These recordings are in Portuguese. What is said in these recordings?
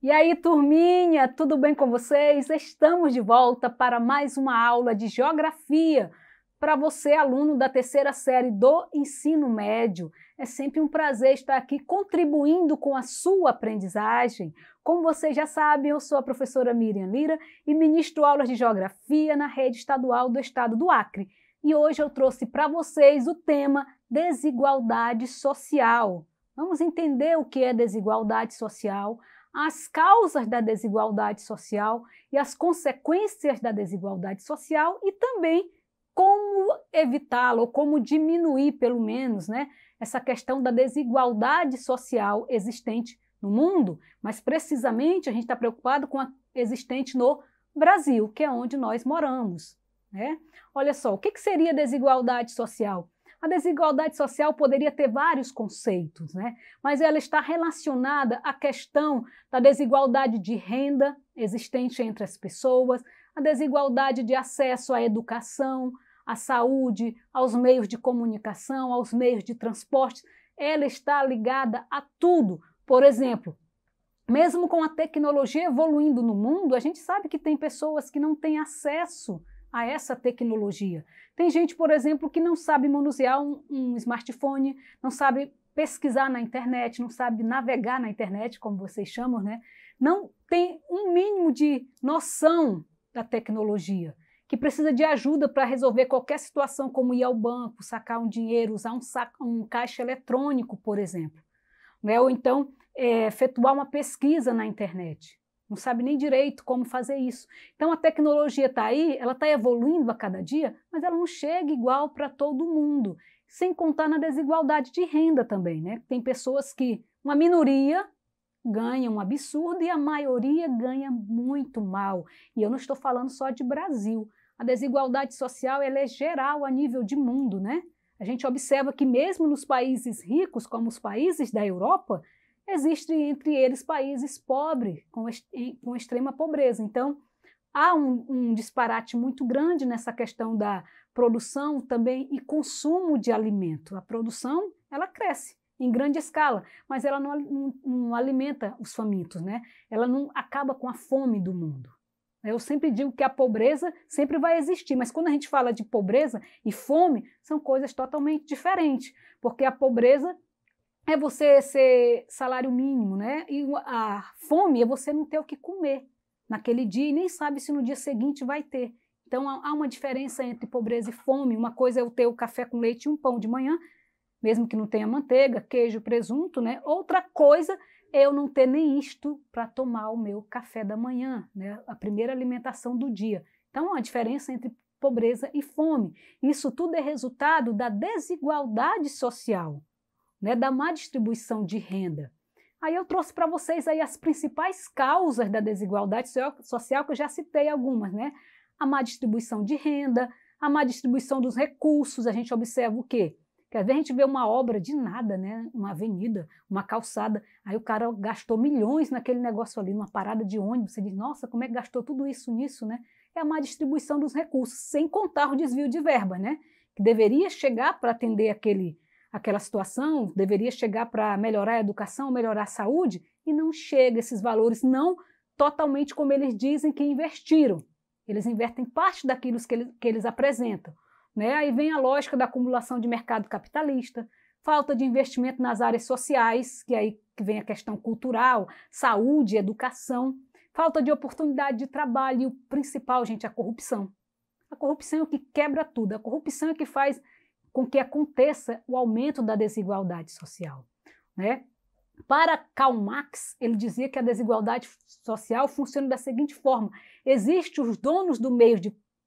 E aí, turminha, tudo bem com vocês? Estamos de volta para mais uma aula de geografia para você, aluno da terceira série do ensino médio. É sempre um prazer estar aqui contribuindo com a sua aprendizagem. Como vocês já sabem, eu sou a professora Miriam Lira e ministro aulas de geografia na rede estadual do estado do Acre. E hoje eu trouxe para vocês o tema desigualdade social. Vamos entender o que é desigualdade social, as causas da desigualdade social e as consequências da desigualdade social e também como evitá-la ou como diminuir, pelo menos, essa questão da desigualdade social existente no mundo, mas precisamente a gente está preocupado com a existente no Brasil, que é onde nós moramos. Olha só, o que seria desigualdade social? A desigualdade social poderia ter vários conceitos, mas ela está relacionada à questão da desigualdade de renda existente entre as pessoas, a desigualdade de acesso à educação, à saúde, aos meios de comunicação, aos meios de transporte. Ela está ligada a tudo. Por exemplo, mesmo com a tecnologia evoluindo no mundo, a gente sabe que tem pessoas que não têm acesso a essa tecnologia. Tem gente, por exemplo, que não sabe manusear um smartphone, não sabe pesquisar na internet, não sabe navegar na internet, como vocês chamam, não tem um mínimo de noção da tecnologia, que precisa de ajuda para resolver qualquer situação, como ir ao banco, sacar um dinheiro, usar um caixa eletrônico, por exemplo, ou então efetuar uma pesquisa na internet. Não sabe nem direito como fazer isso. Então a tecnologia está aí, ela está evoluindo a cada dia, mas ela não chega igual para todo mundo. Sem contar na desigualdade de renda também, Tem pessoas que, uma minoria ganha um absurdo e a maioria ganha muito mal. E eu não estou falando só de Brasil. A desigualdade social ela é geral a nível de mundo, A gente observa que mesmo nos países ricos, como os países da Europa, existem entre eles países pobres, com extrema pobreza. Então, há um disparate muito grande nessa questão da produção também e consumo de alimento. A produção, ela cresce em grande escala, mas ela não alimenta os famintos, Ela não acaba com a fome do mundo. Eu sempre digo que a pobreza sempre vai existir, mas quando a gente fala de pobreza e fome, são coisas totalmente diferentes, porque a pobreza é você ser salário mínimo, E a fome é você não ter o que comer naquele dia e nem sabe se no dia seguinte vai ter. Então há uma diferença entre pobreza e fome. Uma coisa é eu ter o café com leite e um pão de manhã, mesmo que não tenha manteiga, queijo, presunto, Outra coisa é eu não ter nem isto para tomar o meu café da manhã, A primeira alimentação do dia. Então há uma diferença entre pobreza e fome. Isso tudo é resultado da desigualdade social, da má distribuição de renda. Aí eu trouxe para vocês aí as principais causas da desigualdade social, que eu já citei algumas, A má distribuição de renda, a má distribuição dos recursos. A gente observa o quê? Que às vezes a gente vê uma obra de nada, Uma avenida, uma calçada, aí o cara gastou milhões naquele negócio ali, numa parada de ônibus. Você diz, nossa, como é que gastou tudo isso nisso, É a má distribuição dos recursos, sem contar o desvio de verba, Que deveria chegar para atender aquela situação, deveria chegar para melhorar a educação, melhorar a saúde, e não chega esses valores, não totalmente como eles dizem que investiram. Eles invertem parte daquilo que eles apresentam. Aí vem a lógica da acumulação de mercado capitalista, falta de investimento nas áreas sociais, que aí que vem a questão cultural, saúde, educação, falta de oportunidade de trabalho e o principal, gente, a corrupção. A corrupção é o que quebra tudo, a corrupção é o que faz com que aconteça o aumento da desigualdade social. Para Karl Marx, ele dizia que a desigualdade social funciona da seguinte forma: existem os donos do meio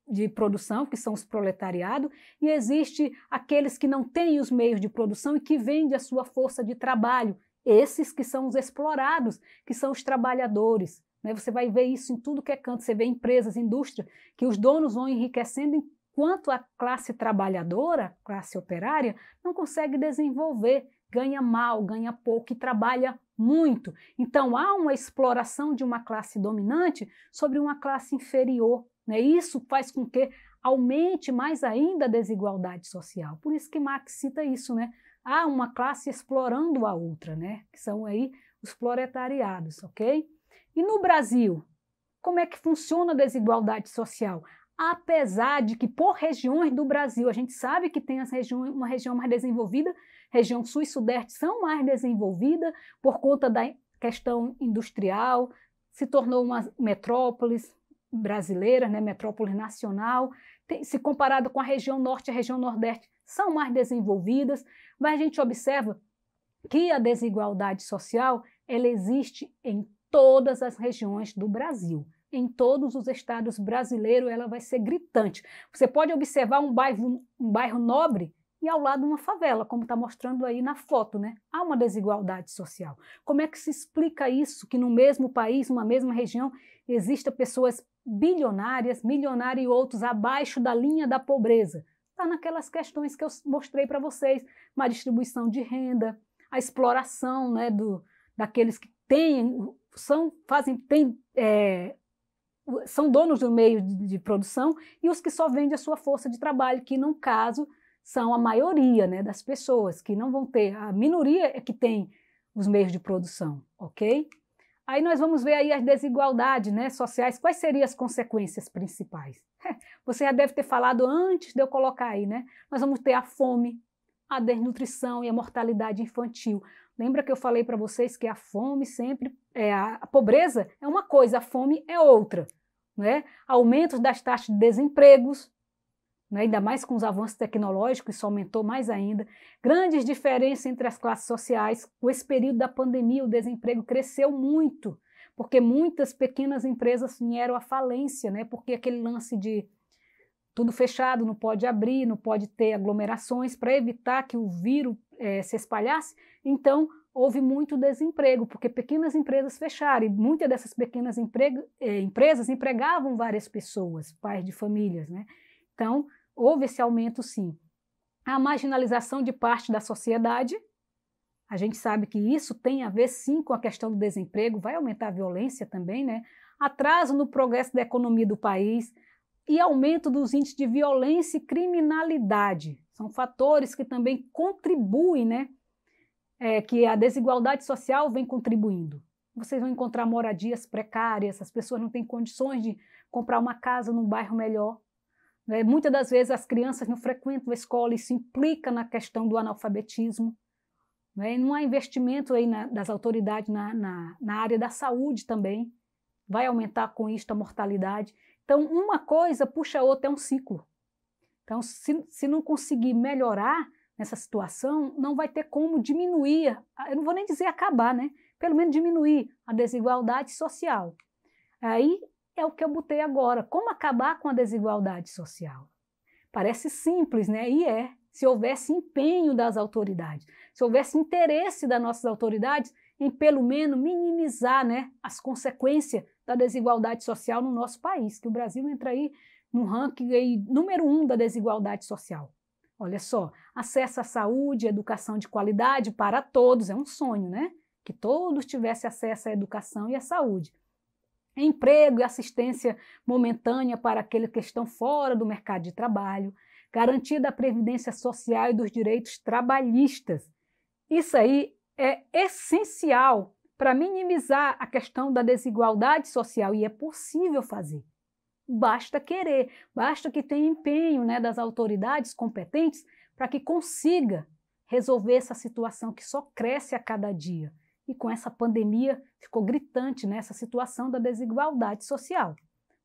de produção, que são os proletariados, e existe aqueles que não têm os meios de produção e que vendem a sua força de trabalho, esses que são os explorados, que são os trabalhadores. Você vai ver isso em tudo que é canto, você vê empresas, indústria, que os donos vão enriquecendo enquanto a classe trabalhadora, a classe operária, não consegue desenvolver, ganha mal, ganha pouco e trabalha muito. Então há uma exploração de uma classe dominante sobre uma classe inferior. Isso faz com que aumente mais ainda a desigualdade social. Por isso que Marx cita isso, Há uma classe explorando a outra, que são aí os proletariados, ok? E no Brasil, como é que funciona a desigualdade social? Apesar de que por regiões do Brasil, a gente sabe que tem uma região mais desenvolvida, região sul e sudeste são mais desenvolvidas por conta da questão industrial, se tornou uma metrópole brasileira, né, metrópole nacional, se comparado com a região norte e a região nordeste, são mais desenvolvidas, mas a gente observa que a desigualdade social ela existe em todas as regiões do Brasil. Em todos os estados brasileiros ela vai ser gritante. Você pode observar um bairro nobre e ao lado uma favela, como está mostrando aí na foto, né? Há uma desigualdade social. Como é que se explica isso, que no mesmo país, numa mesma região, existam pessoas bilionárias, milionárias e outros abaixo da linha da pobreza? Está naquelas questões que eu mostrei para vocês, uma distribuição de renda, a exploração, né, daqueles que são donos do meio de produção e os que só vendem a sua força de trabalho, que no caso são a maioria, né, das pessoas, que não vão ter, a minoria é que tem os meios de produção, ok? Aí nós vamos ver aí as desigualdades, né, sociais, quais seriam as consequências principais? Você já deve ter falado antes de eu colocar aí, né? Nós vamos ter a fome, a desnutrição e a mortalidade infantil. Lembra que eu falei para vocês que a fome sempre, a pobreza é uma coisa, a fome é outra, né? Aumentos das taxas de desempregos, né? Ainda mais com os avanços tecnológicos, isso aumentou mais ainda. Grandes diferenças entre as classes sociais. Com esse período da pandemia, o desemprego cresceu muito, porque muitas pequenas empresas vieram à falência, né? Porque aquele lance de tudo fechado, não pode abrir, não pode ter aglomerações para evitar que o vírus se espalhasse. Então, houve muito desemprego, porque pequenas empresas fecharam, e muitas dessas pequenas empresas empregavam várias pessoas, pais de famílias, né? Então, houve esse aumento, sim. A marginalização de parte da sociedade, a gente sabe que isso tem a ver, sim, com a questão do desemprego, vai aumentar a violência também, né? Atraso no progresso da economia do país, e aumento dos índices de violência e criminalidade. São fatores que também contribuem, né? Que a desigualdade social vem contribuindo. Vocês vão encontrar moradias precárias, as pessoas não têm condições de comprar uma casa num bairro melhor. Né? Muitas das vezes as crianças não frequentam a escola, isso implica na questão do analfabetismo. Né? E não há investimento aí das autoridades na área da saúde também. Vai aumentar com isso a mortalidade. Então, uma coisa puxa a outra, é um ciclo. Então, se não conseguir melhorar nessa situação, não vai ter como diminuir, eu não vou nem dizer acabar, né? Pelo menos diminuir a desigualdade social. Aí é o que eu botei agora, como acabar com a desigualdade social. Parece simples, né? E se houvesse empenho das autoridades, se houvesse interesse das nossas autoridades em pelo menos minimizar, né, as consequências da desigualdade social no nosso país, que o Brasil entra aí no ranking aí, número 1 da desigualdade social. Olha só, acesso à saúde, educação de qualidade para todos, é um sonho, né? Que todos tivessem acesso à educação e à saúde. Emprego e assistência momentânea para aqueles que estão fora do mercado de trabalho, garantia da previdência social e dos direitos trabalhistas. Isso aí é essencial para minimizar a questão da desigualdade social e é possível fazer. Basta querer, basta que tenha empenho, né, das autoridades competentes para que consiga resolver essa situação que só cresce a cada dia. E com essa pandemia ficou gritante, né, essa situação da desigualdade social.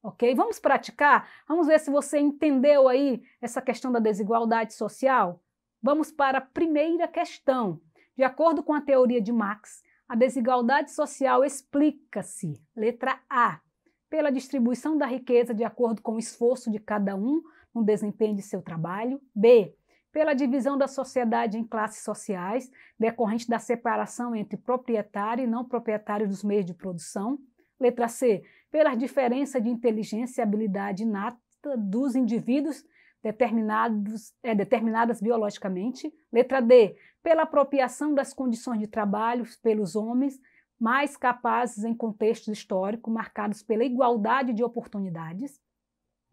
Ok? Vamos praticar? Vamos ver se você entendeu aí essa questão da desigualdade social? Vamos para a primeira questão. De acordo com a teoria de Marx, a desigualdade social explica-se, letra A, pela distribuição da riqueza de acordo com o esforço de cada um no desempenho de seu trabalho. B, pela divisão da sociedade em classes sociais, decorrente da separação entre proprietário e não proprietário dos meios de produção. Letra C, pelas diferenças de inteligência e habilidade inata dos indivíduos determinadas biologicamente. Letra D, pela apropriação das condições de trabalho pelos homens mais capazes em contextos históricos marcados pela igualdade de oportunidades.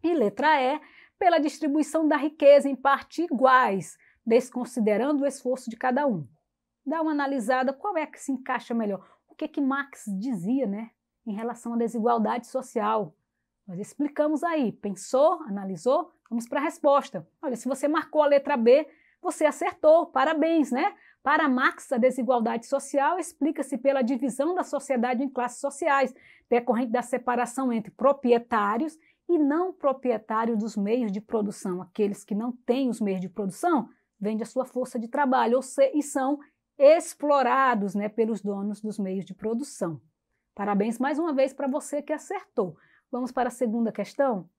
E letra E, pela distribuição da riqueza em partes iguais, desconsiderando o esforço de cada um. Dá uma analisada, qual é que se encaixa melhor? O que Marx dizia, né? em relação à desigualdade social. Nós explicamos aí, pensou, analisou? Vamos para a resposta. Olha, se você marcou a letra B, você acertou, parabéns, né? Para Marx, a desigualdade social explica-se pela divisão da sociedade em classes sociais, decorrente da separação entre proprietários e não proprietários dos meios de produção. Aqueles que não têm os meios de produção vendem a sua força de trabalho e são explorados, né, pelos donos dos meios de produção. Parabéns mais uma vez para você que acertou. Vamos para a segunda questão?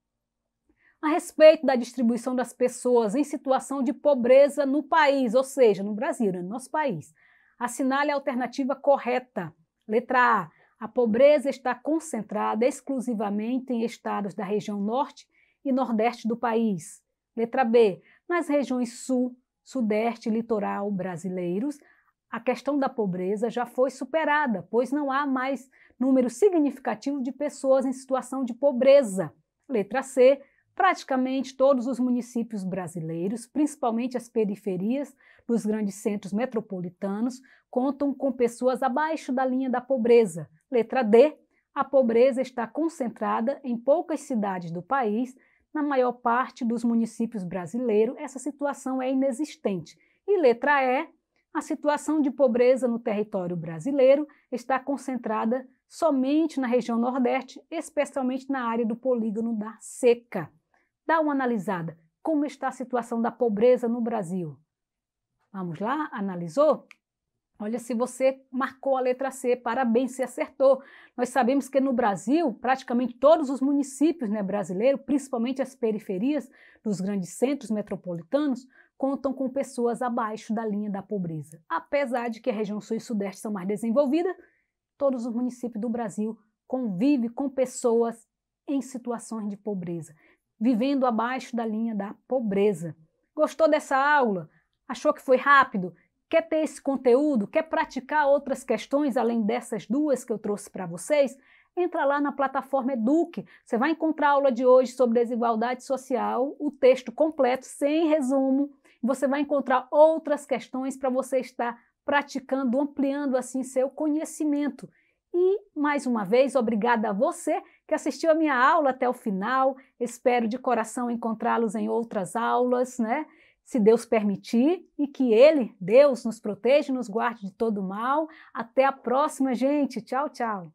A respeito da distribuição das pessoas em situação de pobreza no país, ou seja, no Brasil, no nosso país. Assinale a alternativa correta. Letra A. A pobreza está concentrada exclusivamente em estados da região norte e nordeste do país. Letra B. Nas regiões sul, sudeste e litoral brasileiros, a questão da pobreza já foi superada, pois não há mais número significativo de pessoas em situação de pobreza. Letra C. Praticamente todos os municípios brasileiros, principalmente as periferias dos grandes centros metropolitanos, contam com pessoas abaixo da linha da pobreza. Letra D. A pobreza está concentrada em poucas cidades do país. Na maior parte dos municípios brasileiros, essa situação é inexistente. E letra E. A situação de pobreza no território brasileiro está concentrada somente na região Nordeste, especialmente na área do polígono da Seca. Dá uma analisada. Como está a situação da pobreza no Brasil? Vamos lá? Analisou? Olha, se você marcou a letra C, parabéns, se acertou. Nós sabemos que no Brasil, praticamente todos os municípios, né, brasileiros, principalmente as periferias dos grandes centros metropolitanos, contam com pessoas abaixo da linha da pobreza. Apesar de que a região sul e sudeste são mais desenvolvidas, todos os municípios do Brasil convivem com pessoas em situações de pobreza, vivendo abaixo da linha da pobreza. Gostou dessa aula? Achou que foi rápido? Quer ter esse conteúdo? Quer praticar outras questões além dessas duas que eu trouxe para vocês? Entra lá na plataforma Eduque. Você vai encontrar a aula de hoje sobre desigualdade social, o texto completo, sem resumo. Você vai encontrar outras questões para você estar praticando, ampliando assim seu conhecimento. E, mais uma vez, obrigada a você que assistiu a minha aula até o final. Espero de coração encontrá-los em outras aulas, né? Se Deus permitir, e que Ele, Deus, nos proteja e nos guarde de todo mal. Até a próxima, gente. Tchau, tchau.